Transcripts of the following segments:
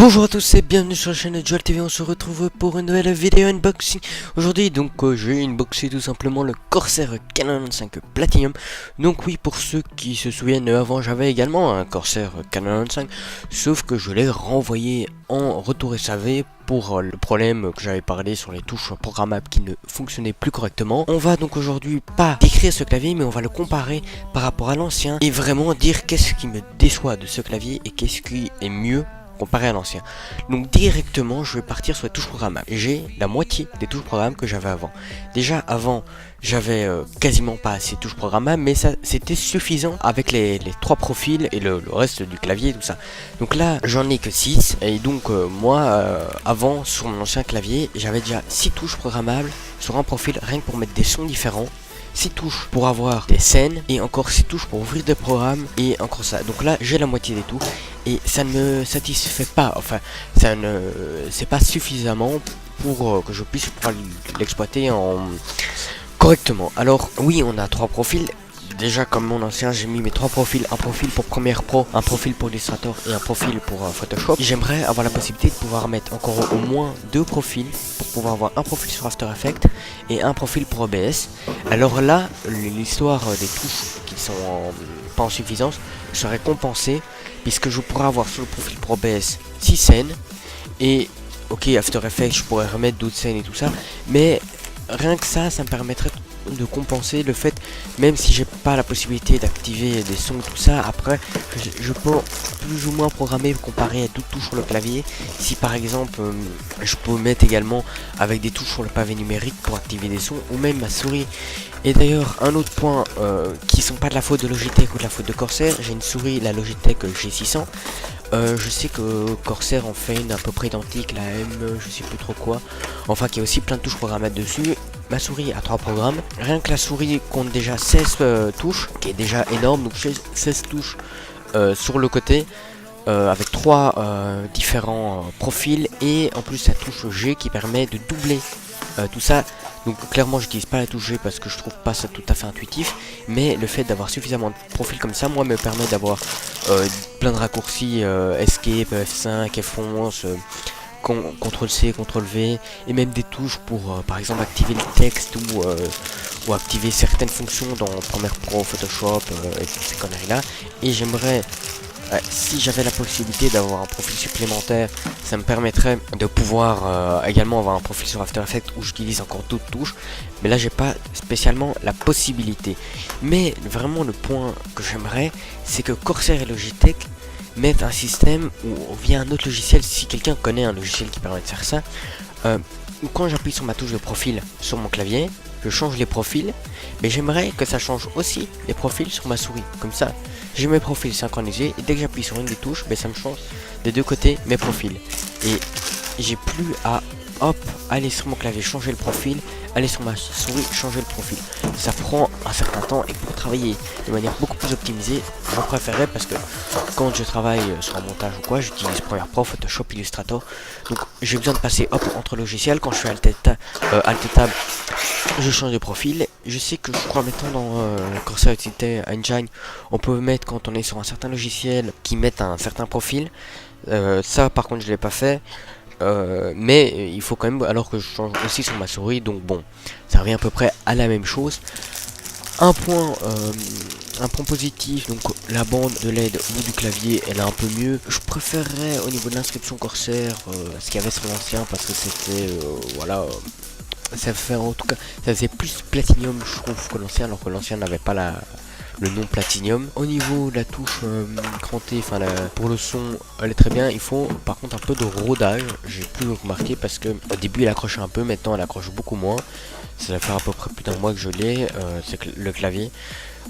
Bonjour à tous et bienvenue sur la chaîne de Joel TV, on se retrouve pour une nouvelle vidéo unboxing. Aujourd'hui donc j'ai unboxé tout simplement le Corsair Canon 5 Platinum. Donc oui, pour ceux qui se souviennent, avant j'avais également un Corsair Canon 5, sauf que je l'ai renvoyé en retour SAV pour le problème que j'avais parlé sur les touches programmables qui ne fonctionnaient plus correctement. On va donc aujourd'hui pas décrire ce clavier, mais on va le comparer par rapport à l'ancien et vraiment dire qu'est-ce qui me déçoit de ce clavier et qu'est-ce qui est mieux comparé à l'ancien. Donc directement je vais partir sur les touches programmables. J'ai la moitié des touches programmables que j'avais avant. Déjà avant j'avais quasiment pas assez de touches programmables, mais ça c'était suffisant avec les trois profils et le reste du clavier et tout ça. Donc là j'en ai que 6 et donc moi avant sur mon ancien clavier j'avais déjà 6 touches programmables sur un profil rien que pour mettre des sons différents, 6 touches pour avoir des scènes et encore 6 touches pour ouvrir des programmes et encore ça. Donc là j'ai la moitié des touches et ça ne me satisfait pas, enfin ça ne c'est pas suffisamment pour que je puisse pouvoir l'exploiter correctement. Alors oui, on a 3 profils. Déjà comme mon ancien j'ai mis mes 3 profils, un profil pour Premiere Pro, un profil pour Illustrator et un profil pour Photoshop. J'aimerais avoir la possibilité de pouvoir mettre encore au moins 2 profils pour pouvoir avoir un profil sur After Effects et un profil pour OBS. Alors là l'histoire des touches qui sont pas en suffisance serait compensée puisque je pourrais avoir sur le profil pour OBS 6 scènes et ok After Effects je pourrais remettre d'autres scènes et tout ça, mais rien que ça me permettrait de compenser le fait, même si j'ai pas la possibilité d'activer des sons tout ça, après je peux plus ou moins programmer comparé à d'autres touches sur le clavier. Si par exemple je peux mettre également avec des touches sur le pavé numérique pour activer des sons ou même ma souris. Et d'ailleurs un autre point qui sont pas de la faute de Logitech ou de la faute de Corsair, j'ai une souris la Logitech G600. Je sais que Corsair en fait une à peu près identique, la M, je sais plus trop quoi, enfin qui a aussi plein de touches programmables dessus. Ma souris a 3 programmes, rien que la souris compte déjà 16 touches, qui est déjà énorme, donc 16 touches sur le côté, avec 3 différents profils, et en plus la touche G qui permet de doubler tout ça. Donc clairement j'utilise pas la touche G parce que je trouve pas ça tout à fait intuitif, mais le fait d'avoir suffisamment de profils comme ça, moi me permet d'avoir plein de raccourcis, Escape, F5, F11, CTRL C, CTRL V, et même des touches pour par exemple activer le texte ou activer certaines fonctions dans Premiere Pro, Photoshop et toutes ces conneries là. Et j'aimerais, si j'avais la possibilité d'avoir un profil supplémentaire, ça me permettrait de pouvoir également avoir un profil sur After Effects où j'utilise encore d'autres touches, mais là j'ai pas spécialement la possibilité. Mais vraiment le point que j'aimerais, c'est que Corsair et Logitech mettre un système ou via un autre logiciel, si quelqu'un connaît un logiciel qui permet de faire ça, où quand j'appuie sur ma touche de profil sur mon clavier, je change les profils, mais j'aimerais que ça change aussi les profils sur ma souris. Comme ça, j'ai mes profils synchronisés et dès que j'appuie sur une des touches, ça me change des deux côtés mes profils. Et j'ai plus à aller sur mon clavier changer le profil, aller sur ma souris changer le profil. Ça prend un certain temps et pour travailler de manière beaucoup plus optimisée, je préférerais, parce que quand je travaille sur un montage ou quoi, j'utilise Premiere Pro, Photoshop, Illustrator, donc j'ai besoin de passer entre logiciels. Quand je fais Alt Tab, je change de profil. Je sais que je crois maintenant dans Corsair Engine, on peut mettre quand on est sur un certain logiciel qui met un certain profil. Ça par contre je l'ai pas fait. Mais il faut quand même, alors que je change aussi sur ma souris, donc bon, ça revient à peu près à la même chose. Un point positif, donc la bande de LED au bout du clavier, elle est un peu mieux. Je préférerais au niveau de l'inscription Corsair ce qu'il y avait sur l'ancien, parce que c'était voilà, ça fait en tout cas, ça faisait plus Platinum je trouve que l'ancien, alors que l'ancien n'avait pas le nom Platinum. Au niveau de la touche crantée, enfin pour le son, elle est très bien. Il faut par contre un peu de rodage, j'ai pu le remarquer, parce que au début il accrochait un peu, maintenant elle accroche beaucoup moins. Ça va faire à peu près plus d'un mois que je l'ai, c'est le clavier.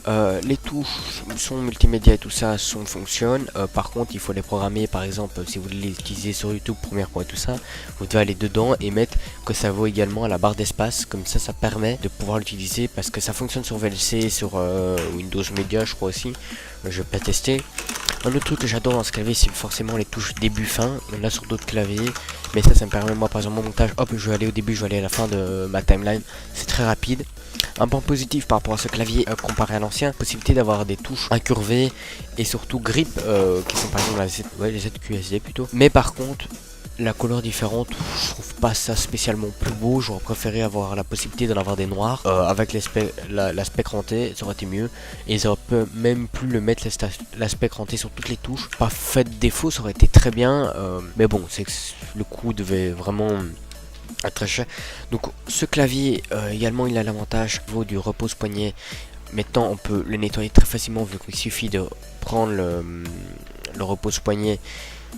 Les touches, son multimédia et tout ça fonctionnent. Par contre il faut les programmer, par exemple si vous voulez les utiliser sur YouTube, Premiere Pro et tout ça, vous devez aller dedans et mettre que ça vaut également à la barre d'espace, comme ça permet de pouvoir l'utiliser, parce que ça fonctionne sur VLC, sur Windows Media je crois aussi, je vais pas tester. Un autre truc que j'adore dans ce clavier, c'est forcément les touches début fin, là sur d'autres claviers, mais ça me permet, moi par exemple mon montage, hop je vais aller au début, je vais aller à la fin de ma timeline, c'est très rapide. Un point positif par rapport à ce clavier comparé à l'ancien, possibilité d'avoir des touches incurvées et surtout grip qui sont par exemple les ZQSD plutôt. Mais par contre, la couleur différente, je trouve pas ça spécialement plus beau. J'aurais préféré avoir la possibilité d'en avoir des noirs avec l'aspect cranté, ça aurait été mieux. Et ça aurait même pu le mettre l'aspect cranté sur toutes les touches. Pas fait de défaut, ça aurait été très bien. Mais bon, c'est que le coût devait vraiment être très cher. Donc ce clavier également, il a l'avantage au niveau du repose-poignet. Maintenant, on peut le nettoyer très facilement vu qu'il suffit de prendre le repose-poignet.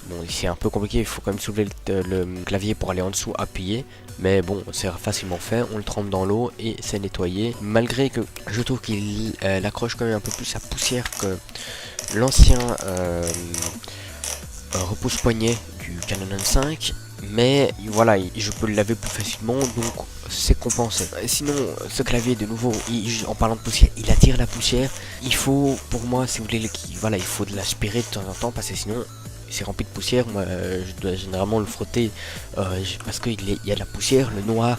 Bon, c'est un peu compliqué, il faut quand même soulever le clavier pour aller en dessous, appuyer. Mais bon, c'est facilement fait, on le trempe dans l'eau et c'est nettoyé. Malgré que je trouve qu'il accroche quand même un peu plus à poussière que l'ancien repose-poignet du Canon 5. Mais voilà, je peux le laver plus facilement, donc c'est compensé. Sinon, ce clavier, de nouveau, en parlant de poussière, il attire la poussière. Il faut, pour moi, si vous voulez, voilà, il faut de l'aspirer de temps en temps, parce que sinon c'est rempli de poussière. Moi je dois généralement le frotter parce qu'il y a de la poussière, le noir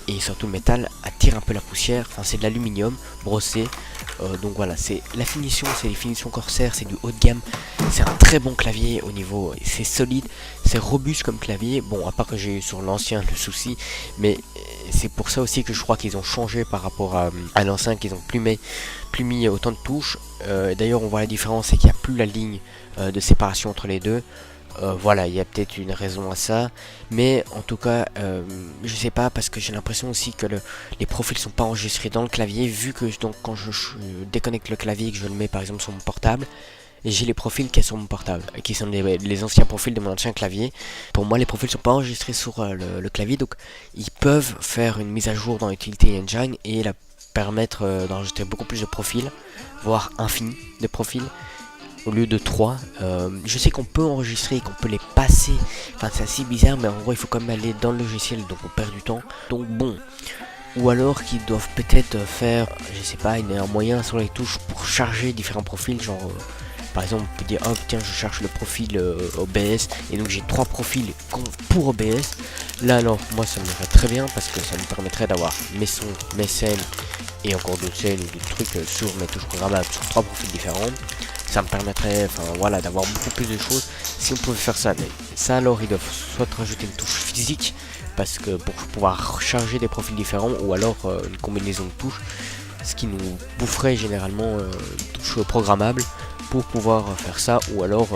et surtout le métal attire un peu la poussière. Enfin, c'est de l'aluminium brossé, donc voilà, c'est la finition, c'est les finitions Corsair, c'est du haut de gamme. C'est un très bon clavier au niveau, c'est solide, c'est robuste comme clavier. Bon, à part que j'ai eu sur l'ancien le souci, mais c'est pour ça aussi que je crois qu'ils ont changé par rapport à l'ancien, qu'ils ont plus mis autant de touches. D'ailleurs, on voit la différence, c'est qu'il n'y a plus la ligne de séparation entre les deux. Voilà, il y a peut-être une raison à ça, mais en tout cas, je sais pas, parce que j'ai l'impression aussi que les profils sont pas enregistrés dans le clavier, vu que donc quand je déconnecte le clavier et que je le mets par exemple sur mon portable, j'ai les profils qui sont sur mon portable, qui sont les anciens profils de mon ancien clavier. Pour moi, les profils sont pas enregistrés sur le clavier, donc ils peuvent faire une mise à jour dans Utility Engine et permettre d'enregistrer beaucoup plus de profils, voire infini de profils, au lieu de 3. Je sais qu'on peut enregistrer et qu'on peut les passer, enfin c'est assez bizarre, mais en gros il faut quand même aller dans le logiciel, donc on perd du temps. Donc bon, ou alors qu'ils doivent peut-être faire, je sais pas, un moyen sur les touches pour charger différents profils, genre par exemple on peut dire oh tiens je cherche le profil OBS et donc j'ai 3 profils pour OBS. Là alors moi ça me irait très bien parce que ça me permettrait d'avoir mes sons, mes scènes et encore d'autres scènes ou des trucs sur mes touches programmables sur 3 profils différents. Ça me permettrait, enfin voilà, d'avoir beaucoup plus de choses si on pouvait faire ça. Mais ça alors ils doivent soit rajouter une touche physique, parce que pour pouvoir charger des profils différents, ou alors une combinaison de touches, ce qui nous boufferait généralement une touche programmable pour pouvoir faire ça, ou alors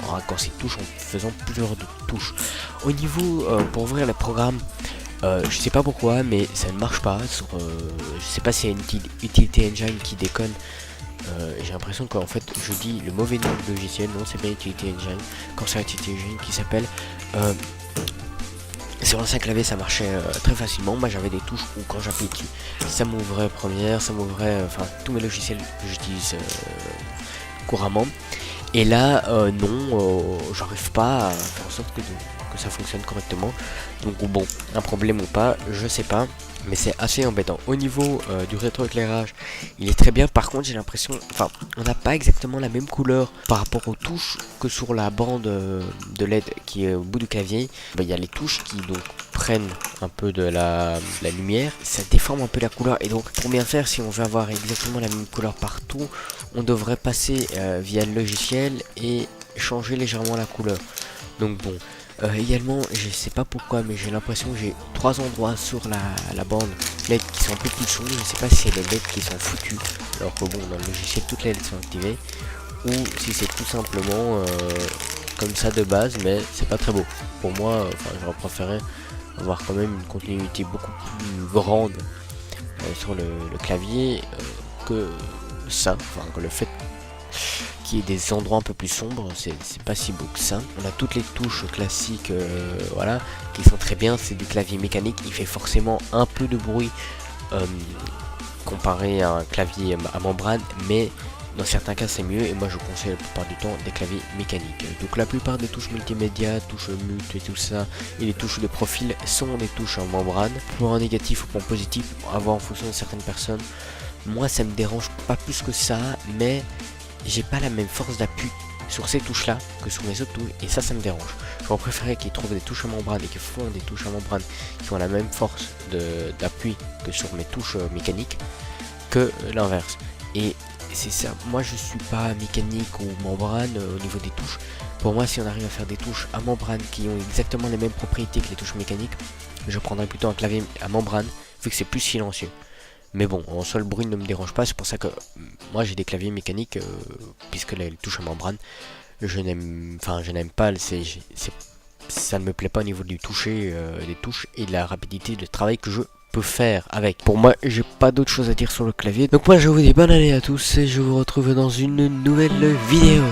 en raccourci de touches en faisant plusieurs touches. Au niveau pour ouvrir les programmes, je sais pas pourquoi, mais ça ne marche pas. Je sais pas s'il y a une Utility Engine qui déconne. J'ai l'impression qu'en fait je dis le mauvais nom de logiciel. Non, c'est bien Utility Engine, Corsair Utility Engine qui s'appelle. Sur l'ancien clavier ça marchait très facilement. Moi j'avais des touches où quand j'appuyais dessus ça m'ouvrait Premiere, ça m'ouvrait enfin tous mes logiciels que j'utilise couramment. Et là non, j'arrive pas à faire en sorte que ça fonctionne correctement. Donc bon, un problème ou pas, je sais pas, mais c'est assez embêtant. Au niveau du rétroéclairage, il est très bien. Par contre, j'ai l'impression, enfin, on n'a pas exactement la même couleur par rapport aux touches que sur la bande de LED qui est au bout du clavier. Il y a les touches qui donc prennent un peu de la lumière, ça déforme un peu la couleur. Et donc, pour bien faire, si on veut avoir exactement la même couleur partout, on devrait passer via le logiciel et changer légèrement la couleur. Donc bon. Également, je sais pas pourquoi, mais j'ai l'impression que j'ai 3 endroits sur la bande LED qui sont un peu plus sombres. Je sais pas si c'est les LED qui sont foutus, alors que bon, dans le logiciel toutes les LED sont activées, ou si c'est tout simplement comme ça de base, mais c'est pas très beau. Pour moi, j'aurais préféré avoir quand même une continuité beaucoup plus grande sur le clavier que ça, enfin que le fait qu'il y ait des endroits un peu plus sombres, c'est pas si beau que ça. On a toutes les touches classiques, voilà, qui sont très bien. C'est des claviers mécaniques, il fait forcément un peu de bruit comparé à un clavier à membrane, mais dans certains cas c'est mieux, et moi je conseille la plupart du temps des claviers mécaniques. Donc la plupart des touches multimédia, touches mute et tout ça, et les touches de profil sont des touches en membrane. Point négatif ou point positif, à voir en fonction de certaines personnes. Moi ça me dérange pas plus que ça, mais j'ai pas la même force d'appui sur ces touches là que sur mes autres touches, et ça me dérange. J'aurais préféré qu'ils trouvent des touches à membrane et qu'ils font des touches à membrane qui ont la même force circuit que sur mes touches mécaniques que l'inverse. Et c'est ça, moi je suis pas mécanique ou membrane au niveau des touches. Pour moi, si on arrive à faire des touches à membrane qui ont exactement les mêmes propriétés que les touches mécaniques, je prendrais plutôt un clavier à membrane vu que c'est plus silencieux. Mais bon, en soi le bruit ne me dérange pas, c'est pour ça que moi j'ai des claviers mécaniques puisque les touches à membrane, je n'aime pas, ça ne me plaît pas au niveau du toucher des touches et de la rapidité de travail que je peux faire avec. Pour moi, j'ai pas d'autre chose à dire sur le clavier. Donc moi je vous dis bonne année à tous et je vous retrouve dans une nouvelle vidéo.